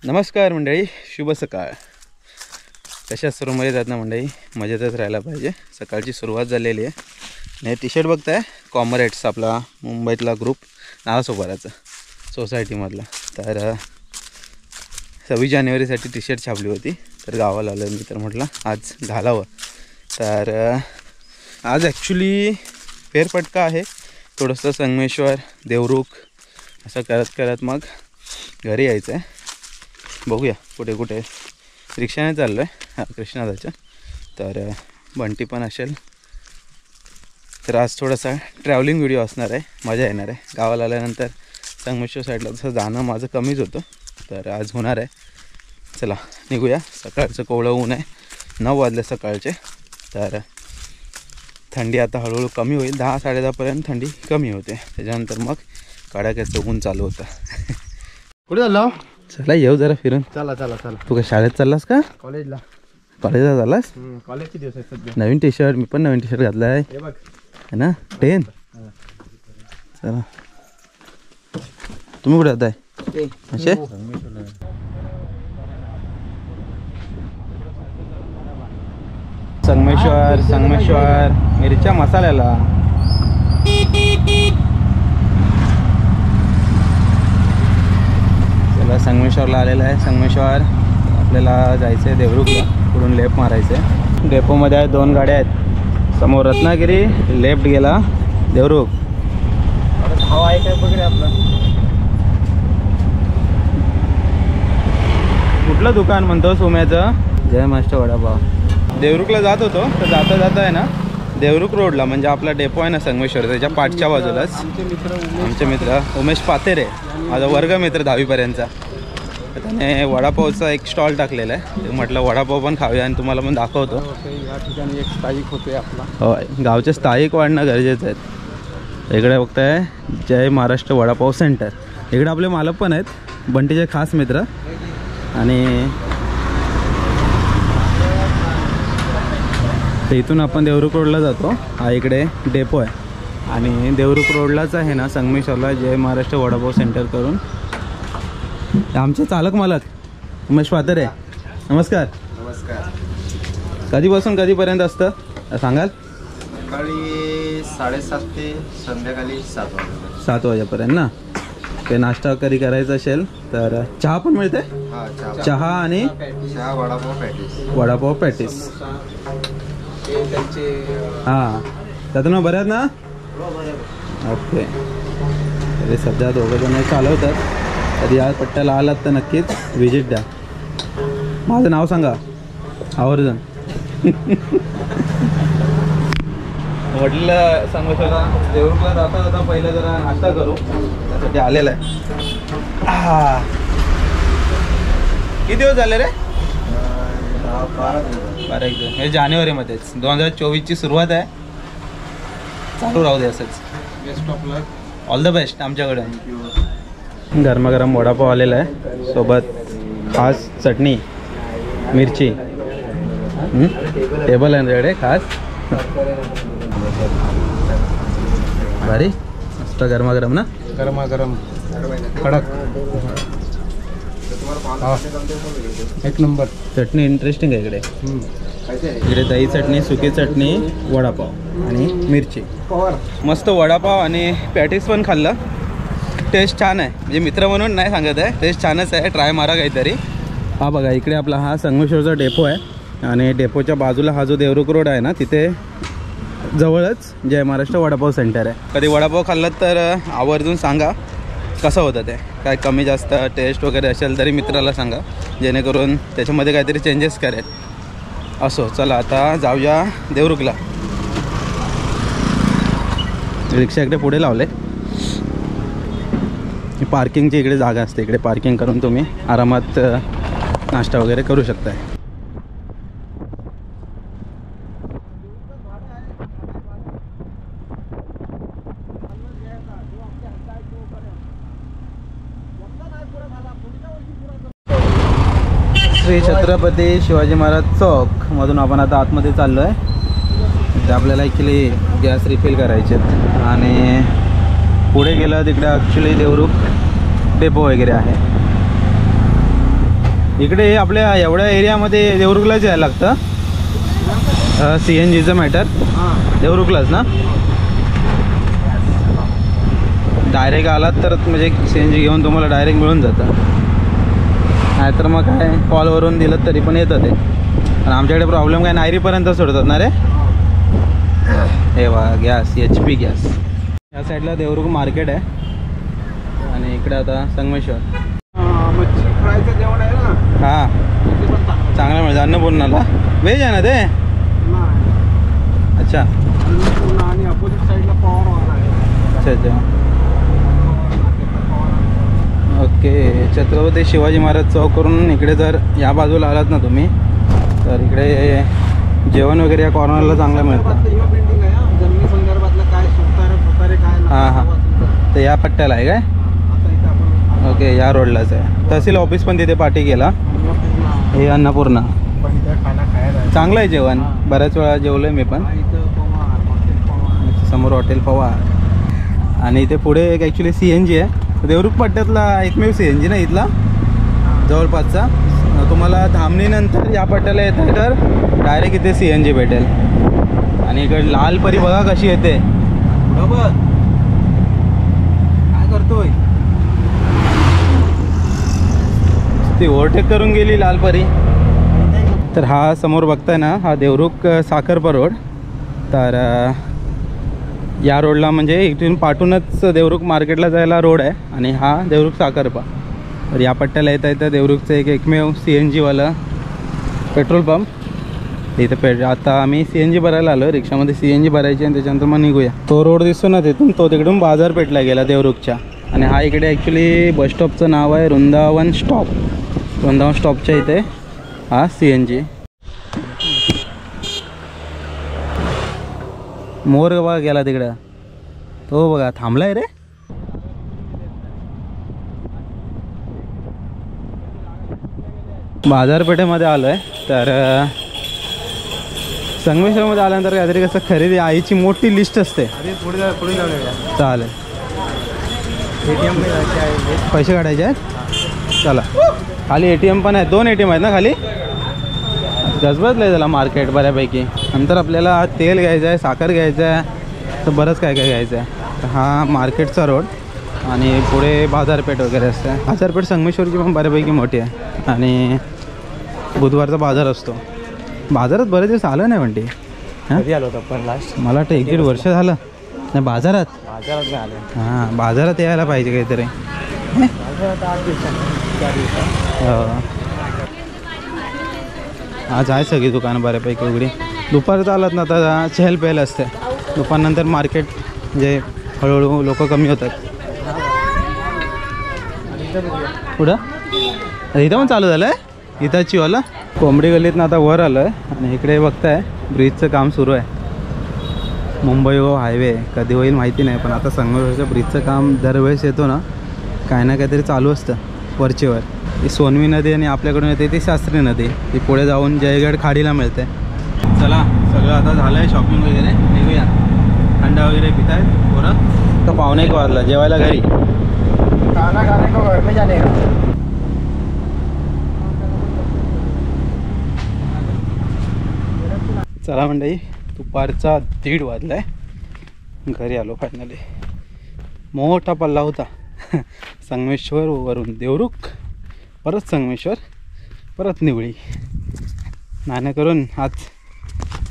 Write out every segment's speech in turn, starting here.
नमस्कार मंडळी, शुभ सकाळ. कशा सर्व मजेत आहेत ना मंडळी? मजेतच राहायला पाहिजे. सकाळची सुरुवात झालेली आहे. आणि टी शर्ट बघताय कॉमरेड्स, आपला मुंबईतला ग्रुप नालासोपाराचा सोसायटीमधला. तर 26 जानेवारीसाठी टी शर्ट छापली होती, तर गावाला आलं मी, तर म्हटलं आज घालावं. तर आज ॲक्च्युली फेरफटका आहे थोडंसं, संगमेश्वर देवरुख असं करत करत मग घरी यायचं आहे. बघूया कुठे कुठे. रिक्षाने चाललो आहे कृष्णादाच्या, तर बंटी पण असेल. तर आज थोडासा ट्रॅव्हलिंग व्हिडिओ असणार आहे, मजा येणार आहे. गावाला आल्यानंतर संगमेश्वर साईडला तसं जाणं माझं कमीच होतं, तर आज होणार आहे. चला निघूया. सकाळचं कोवळं ऊन आहे, 9 वाजले सकाळचे. तर थंडी आता हळूहळू कमी होईल, 10-10:30पर्यंत थंडी कमी होते. त्याच्यानंतर मग कडाक्याचं ऊन चालू होतं. कुठे चाललो? चला येऊ जरा फिरून. चला चला चला. तू काय शाळेत चाललास का? कॉलेजला. कॉलेजला चाललास? कॉलेजचे दिवस आहेत सध्या. नवीन टी शर्ट, मी पण नवीन टी शर्ट घातला आहे. हे बघ है ना, 10. चला तुम्ही कुठे जाताय? असे संगमेश्वर मिरच्या मसाल्याला. चला संगमेश्वरला आलेला आहे. संगमेश्वर आपल्याला जायचं आहे देवरुखला, पुढून लेफ्ट मारायचं आहे. डेपोमध्ये आहे 2 गाड्या आहेत. समोर रत्नागिरी, लेफ्ट गेला देवरुख. हवा आहे काय बघ रे आपलं. कुठलं दुकान म्हणतो सोम्याचं? जय महाराष्ट्र वडापाव. देवरुखला जात होतो, तर जाता जाता आहे ना देवरुख रोडला, म्हणजे आपला डेपो आहे ना संगमेश्वर, त्याच्या पाठच्या बाजूलाच आमचे मित्र उमेश पातेरे, माझा वर्गमित्र 10वीपर्यंतचा, त्याने वडापावचा एक स्टॉल टाकलेला आहे. ते म्हटलं वडापाव पण खाऊया आणि तुम्हाला पण दाखवतो. या ठिकाणी एक स्थायिक होते आपला. हो, गावचे स्थायिक वाढणं गरजेचं आहे. इकडे बघताय जय महाराष्ट्र वडापाव सेंटर. इकडे आपले मालक पण आहेत, बंटीचे खास मित्र. आणि इथून आपण देवरुख रोडला जातो. हा इकडे डेपो आहे, आणि देवरुख रोडलाच आहे ना संगमेश्वरला जय महाराष्ट्र वडापाव सेंटर करून. आमचे चालक मालक उमेश पातेरे, नमस्कार. नमस्कार. कधीपासून कधीपर्यंत असतं सांगाल? सकाळी 7:30 ते संध्याकाळी 7 7 वाजेपर्यंत ना. ते नाश्ता कधी करायचा असेल तर चहा पण मिळते. चहा आणि वडापाव पॅटीस. हां, त्यातून बऱ्याच ना. ओके. तरी सध्या 2 जण चालवतात. कधी या पट्ट्याला आलात तर नक्कीच व्हिजिट द्या. माझं नाव सांगा आवर्जून. म्हटलं संगमेश्वरला देवरुखला जाता जाता पहिलं जरा नाश्ता करू, त्यासाठी आलेला आहे. किती दिवस झाले रे? 12 दिवस. हे जानेवारीमध्येच 2024ची सुरुवात आहे. चालू राहू दे असंच. Best of luck. All the best. आमच्याकडे गरमागरम वडापाव आलेला आहे, सोबत खास चटणी, मिरची. टेबल आहे त्याकडे खास. भारी मस्त गरमागरम ना. गरमागरम कडक. एक नंबर. चटणी इंटरेस्टिंग आहे इकडे. इकडे दही चटणी, सुकी चटणी, वडापाव आणि मिरची. मस्त वडापाव आणि पॅटीस पण खाल्लं. टेस्ट छान आहे, म्हणजे मित्र म्हणून नाही सांगत आहे, टेस्ट छानच आहे. ट्राय मारा काहीतरी. हा बघा इकडे आपला हा संगमेश्वरचा डेपो आहे, आणि डेपोच्या बाजूला हा जो देवरुख रोड आहे ना, तिथे जवळच जय महाराष्ट्र वडापाव सेंटर आहे. कधी वडापाव खाल्लात तर आवर्जून सांगा कसं होतं ते. काय कमी जास्त टेस्ट वगैरे असेल तरी मित्राला सांगा, जेणेकरून त्याच्यामध्ये काहीतरी चेंजेस करेल. असो, चला आता जाऊया देवरुखला. रिक्षा इकडे पुढे लावले. पार्किंगची इकडे जागा असते, इकडे पार्किंग करून तुम्ही आरामात नाश्ता वगैरे करू शकताय. श्री छत्रपती शिवाजी महाराज चौक मधून आपण आता आतमध्ये चाललो आहे. ते आपल्याला ॲक्च्युली गॅस रिफिल करायचे, आणि पुढे गेलं तिकडे ॲक्च्युली देवरुख डेपो वगैरे आहे. इकडे आपल्या एवढ्या एरियामध्ये देवरुखलाच यायला लागतं. CNGचं मॅटर देवरुखलाच ना. डायरेक्ट आलात तर म्हणजे CNG घेऊन तुम्हाला डायरेक्ट मिळून जातं. नाहीतर मग काय कॉलवरून दिलं तरी पण येतं ते. पण आमच्याकडे प्रॉब्लेम काय नायरीपर्यंत सोडतात ना रे. हे वा गॅस HP गॅस. या साईडला देवरुख मार्केट आहे आणि इकडे आता संगमेश्वर. मच्छी फ्रायचं जेवण आहे ना. हां चांगलं मिळतं अन्नपूर्णाला. व्हेज आहे ना ते. अच्छा आणि अपोजिट साईडला पवार आहे. अच्छा अच्छा ओके. छत्रपती शिवाजी महाराज चौक करून इकडे जर या बाजूला आलात ना तुम्ही तर इकडे जेवण वगैरे या कॉर्नरला चांगलं मिळतं. बिल्डिंग आहे जमिनी संदर्भातलं काय सुतारे काय. हां हां तर या पट्ट्याला आहे काय. आता इथं आपण ओके या रोडलाच आहे. तहसील ऑफिस पण तिथे पाठी गेला. हे अन्नपूर्णा पण इथं खाना खायला चांगलं आहे जेवण. बऱ्याच वेळा जेवलो आहे मी पण. इथं पवार हॉटेल पवार समोर हॉटेल पवार आणि इथे पुढे एक ॲक्च्युली CNG आहे. देवरुख पट्ट्यातला एकमेव CNG ना इथला जवळपासचा. तुम्हाला धामणीनंतर या पट्ट्याला येतं तर डायरेक्ट इथे CNG भेटेल. आणि इकडे लाल परी बघा कशी येते. बरोबर काय करतोय ती ओव्हरटेक करून गेली लाल परी. तर हा समोर बघताय ना हा देवरुख साखरपा रोड. तर या रोडला म्हणजे इथून पाठूनच देवरुख मार्केटला जायला रोड आहे आणि हा देवरुख साखरपा. तर या पट्ट्याला येता येतं देवरुखचं एकमेव CNGवालं पेट्रोल पंप इथं. आता आम्ही CNG भरायला आलो. रिक्षामध्ये CNG भरायची आणि त्याच्यानंतर मग निघूया. तो रोड दिसतो ना तिथून तो तिकडून बाजारपेठला गेला देवरुखच्या. आणि हा इकडे ॲक्च्युली बसस्टॉपचं नाव आहे वृंदावन स्टॉप. वृंदावन स्टॉपच्या इथे हा CNG. मोर बघा गेला तिकडं. तो बघा थांबलाय रे. बाजारपेठेमध्ये आलो आहे. तर संगमेश्वरमध्ये आल्यानंतर काहीतरी कसं खरेदी आईची मोठी लिस्ट असते. पुढे जाऊया. चालेल. ATM मध्ये जायचे आहे. पैसे काढायचे आहेत. चला खाली ATM पण आहे. 2 ATM आहेत ना खाली. गजबजलं आहे त्याला मार्केट बऱ्यापैकी. नंतर आपल्याला तेल घ्यायचं आहे साखर घ्यायचं आहे तर बरंच काय काय घ्यायचं आहे. हा मार्केटचा रोड आणि पुढे बाजारपेठ वगैरे असते. बाजारपेठ संगमेश्वरची पण बऱ्यापैकी मोठी आहे आणि बुधवारचा बाजार असतो. बाजारात बरेच दिवस आलं नाही म्हणते. कधी आलो होतो आपण लास्ट. मला वाटतं 1-1.5 वर्ष झालं नाही बाजारात. बाजारात नाही आले. हां बाजारात यायला पाहिजे काहीतरी. बाजारात 8 दिवसांनी 4 दिवसांनी. हो आज आहे सगळी दुकानं बऱ्यापैकी उघडी. दुपारचं आलात ना आता चहल पहल असते. दुपारनंतर मार्केट म्हणजे हळूहळू लोक कमी होतात. पुढं इथं पण चालू झालं आहे इथंची वाला. कोंबडी गल्लीतनं आता वर आलं आहे आणि इकडे बघताय ब्रिजचं काम सुरू आहे. मुंबई गो हायवे कधी होईल माहिती नाही पण आता संगमेश्वरच्या ब्रिजचं काम दरवेळेस येतो ना काही ना काहीतरी चालू असतं वरचेवर. ही सोनवी नदी आणि आपल्याकडून येते ती शास्त्री नदी. ती पुढे जाऊन जयगड खाडीला मिळते. चला सगळं आता झालं आहे शॉपिंग वगैरे निघूया. थंडा वगैरे पित आहेत पोरं. तर 1:45 वाजला जेवायला घरी. खाना खाने को घर में जाने का. चला मंडळी दुपारचा 1:30 वाजला आहे. घरी आलो फायनली. मोठा पल्ला होता. संगमेश्वर वरून देवरुख परत संगमेश्वर परत निवळी नाणे करून आज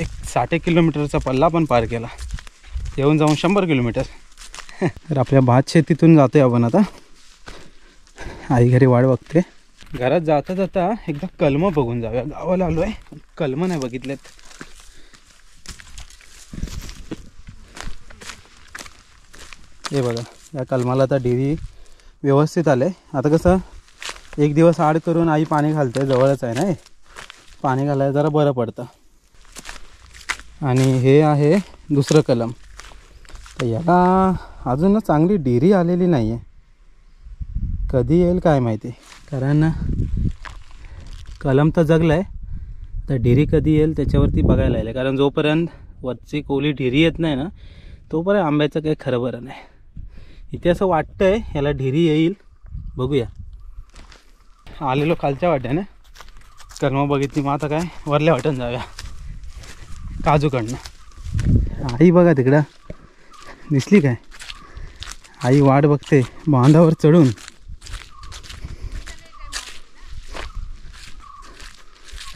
एक 60 किलोमीटरचा पल्ला पण पार केला. येऊन जाऊन 100 किलोमीटर. तर आपल्या भात शेतीतून जातोय आपण आता. आई घरी वाट बघते. घरात जाता जाता एकदा कलमं बघून जाऊया. गावाला आलो आहे कलमं नाही बघितलेत. हे बघा या कलमाला आता डिरी व्यवस्थित आले. आता कसं एक दिवस आड करून आई पाणी घालते. जवळच आहे ना पाणी घालायला जरा बरं पडतं. आणि हे आहे दुसरं कलम. तर याला अजून चांगली डिरी आलेली नाही आहे. कधी येईल काय माहिती. कारण कलम तर जगलं आहे तर डिरी कधी येईल त्याच्यावरती बघायला येईल. कारण जोपर्यंत वरची कोवली डिरी येत नाही ना तोपर्यंत आंब्याचं काही खरं बरं नाही. इथे असं वाटतं आहे याला डिरी येईल. बघूया. आलेलो खालच्या वाट्याने कर्म बघितली मग आता काय वरल्या वाटण जाऊया काजूकडनं. आई बघा तिकडं दिसली काय, आई वाट बघते बांधावर चढून.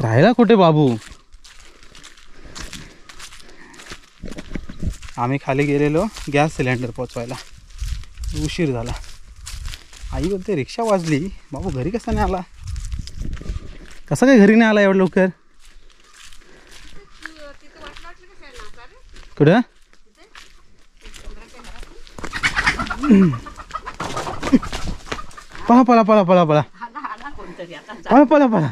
राहिला कुठे बाबू? आम्ही खाली गेलेलो गॅस सिलेंडर पोचवायला, उशीर झाला. आई बोलते रिक्षा वाजली, बाबू घरी कसा नाही आला? कसं काय घरी नाही आला एवढं लवकर? कुठं? पळा पळा पळा पळा पळा पळा पळा पळा.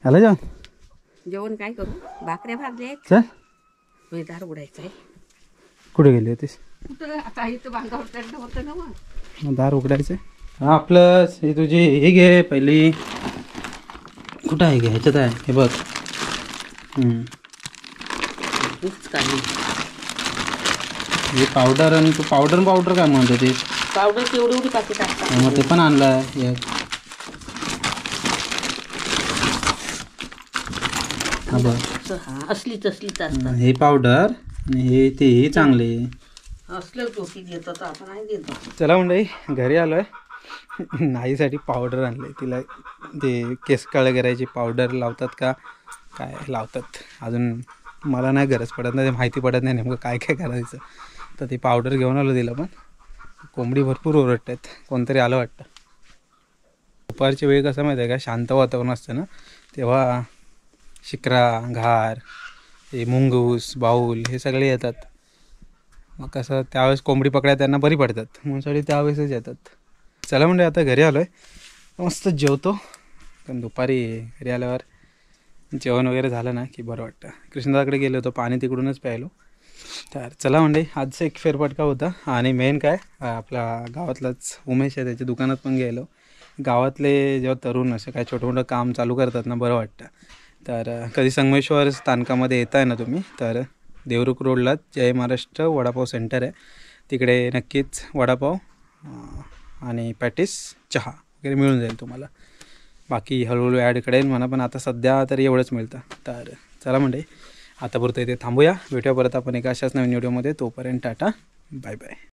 आला जेवण? जेवण काय करू? भाकऱ्या भाजल्या चल. दार उघडायचं आहे. कुठे गेली होतीस? कुठं आता इथं बांधावर चढलं होतं ना मग. दार उघडायचं. हा आपलं हे तुझी हे घे पहिली. कुठं आहे घे? ह्याच्यात आहे हे बघ. ऊस काढली हे पावडर. आणि तू पावडर पावडर काय म्हणतो ते? पावडर एवढी एवढी पाकिट असतात. मग ते पण आणलं आहे. हा बघ, हा असलीच असतात. हे पावडर आणि हे ते चांगले असलं टोपी देतो तर आपण नाही देतो. चला मंडळी घरी आलो आहे. नाहीसाठी पावडर आणले. तिला ते केस काळे करायची पावडर लावतात का काय लावतात, अजून मला नाही गरज पडत नाही, ते माहिती पडत नाही नेमकं काय काय करायचं. तर ती पावडर घेऊन आलो तिला. पण कोंबडी भरपूर ओरडत आहेत. कोणतरी आलं वाटतं. दुपारची वेळ कसं माहिती आहे का, शांत वातावरण असतं ना, तेव्हा शिकरा, घार, हे मुंगूस, बाऊल हे सगळे येतात. मग कसं त्यावेळेस कोंबडी पकडायला त्यांना बरी पडतात, म्हणून सगळी त्यावेळेसच येतात. चला म्हणजे आता घरी आलो आहे, मस्त जेवतो. पण दुपारी घरी आल्यावर जेवण वगैरे झालं ना की बरं वाटतं. कृष्णदाकडे गेलो होतो, पाणी तिकडूनच प्यायलो. तर चला म्हणजे आजचा एक फेरफटका होता. आणि मेन काय, आपला गावातलाच उमेश आहे, त्याच्या दुकानात पण गेलो. गावातले जेव्हा तरुण असं काय छोटं मोठं काम चालू करतात ना, बरं वाटतं. तर कधी संगमेश्वर स्थानकामध्ये येत आहे ना तुम्ही, तर देवरुख रोडला जय महाराष्ट्र वडापाव सेंटर आहे, तिकडे नक्कीच वडापाव आणि पॅटीस चहा वगैरे मिळून जाईल तुम्हाला. बाकी हळूहळू ॲड करेल म्हणा, पण आता सध्या तरी एवढंच मिळतं. तर चला म्हणजे आता पुरतं इथे थांबूया. भेटूया परत आपण एका अशाच नवीन व्हिडिओमध्ये. तोपर्यंत टाटा, बाय बाय.